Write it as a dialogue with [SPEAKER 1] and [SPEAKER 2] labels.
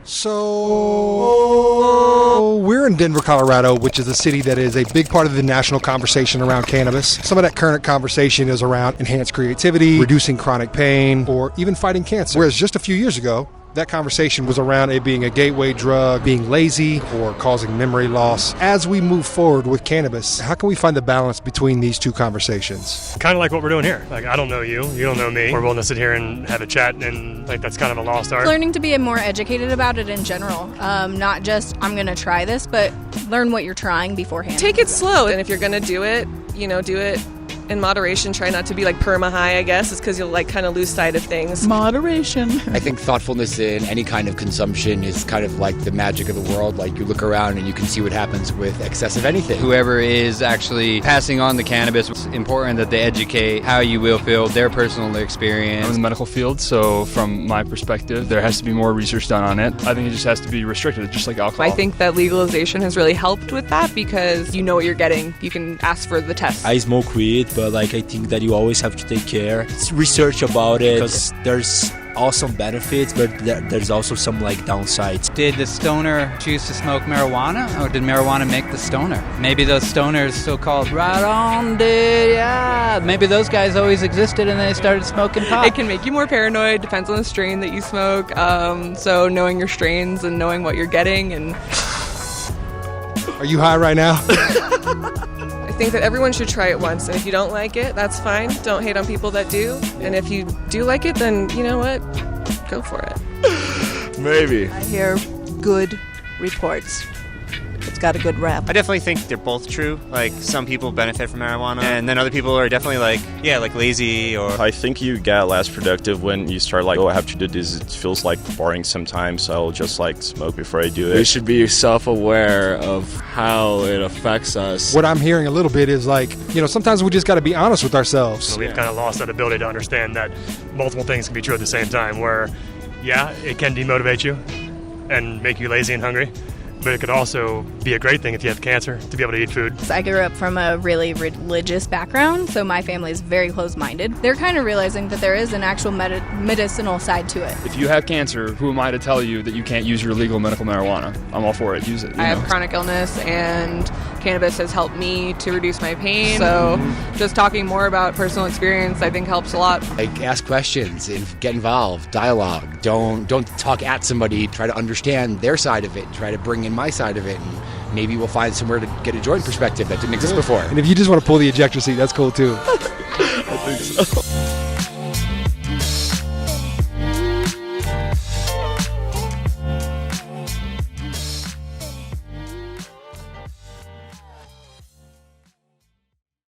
[SPEAKER 1] So we're in Denver, Colorado, which is a city that is a big part of the national conversation around cannabis. Some of that current conversation is around enhanced creativity, reducing chronic pain, or even fighting cancer. Whereas just a few years ago, that conversation was around it being a gateway drug, being lazy, or causing memory loss. As we move forward with cannabis, how can we find the balance between these two conversations?
[SPEAKER 2] Kind of like what we're doing here. Like, I don't know you, you don't know me. We're willing to sit here and have a chat, and like that's kind of a lost art.
[SPEAKER 3] Learning to be more educated about it in general. Not just, I'm going to try this, but learn what you're trying beforehand.
[SPEAKER 4] Take it slow, and if you're going to do it, do it in moderation. Try not to be like perma-high, I guess. It's because you'll like kind of lose sight of things.
[SPEAKER 5] Moderation.
[SPEAKER 6] I think thoughtfulness in any kind of consumption is kind of like the magic of the world. Like, you look around and you can see what happens with excess of anything.
[SPEAKER 7] Whoever is actually passing on the cannabis, it's important that they educate how you will feel, their personal experience.
[SPEAKER 8] I'm in the medical field, so from my perspective, there has to be more research done on it. I think it just has to be restricted, just like alcohol.
[SPEAKER 4] I think that legalization has really helped with that because you know what you're getting. You can ask for the test.
[SPEAKER 9] I smoke weed, but I think that you always have to take care. It's research about it because there's awesome benefits, but there's also some downsides.
[SPEAKER 7] Did the stoner choose to smoke marijuana, or did marijuana make the stoner? Maybe those stoners, so-called right on, dude, yeah. Maybe those guys always existed and they started smoking pot.
[SPEAKER 4] It can make you more paranoid, depends on the strain that you smoke. So knowing your strains and knowing what you're getting. And
[SPEAKER 1] Are you high right now?
[SPEAKER 4] I think that everyone should try it once, and if you don't like it, that's fine. Don't hate on people that do, and if you do like it, then you know what? Go for it.
[SPEAKER 5] Maybe. I hear good reports. It's got a good rap.
[SPEAKER 10] I definitely think they're both true. Like, some people benefit from marijuana, and then other people are definitely like lazy or...
[SPEAKER 11] I think you get less productive when you start I have to do this. It feels boring sometimes, so I'll just smoke before I do it.
[SPEAKER 8] We should be self-aware of how it affects us.
[SPEAKER 1] What I'm hearing a little bit is sometimes we just got to be honest with ourselves.
[SPEAKER 2] So we've kind of lost that ability to understand that multiple things can be true at the same time, where, yeah, it can demotivate you and make you lazy and hungry. But it could also be a great thing if you have cancer, to be able to eat food.
[SPEAKER 3] I grew up from a really religious background, so my family is very close-minded. They're kind of realizing that there is an actual medicinal side to it.
[SPEAKER 8] If you have cancer, who am I to tell you that you can't use your legal medical marijuana? I'm all for it. Use it.
[SPEAKER 4] I have chronic illness, and cannabis has helped me to reduce my pain. So just talking more about personal experience, I think, helps a lot.
[SPEAKER 6] Ask questions and get involved. Dialogue. Don't talk at somebody. Try to understand their side of it and try to bring in my side of it, and maybe we'll find somewhere to get a joint perspective that didn't exist before.
[SPEAKER 1] And if you just want to pull the ejector seat, that's cool too.
[SPEAKER 8] I think so.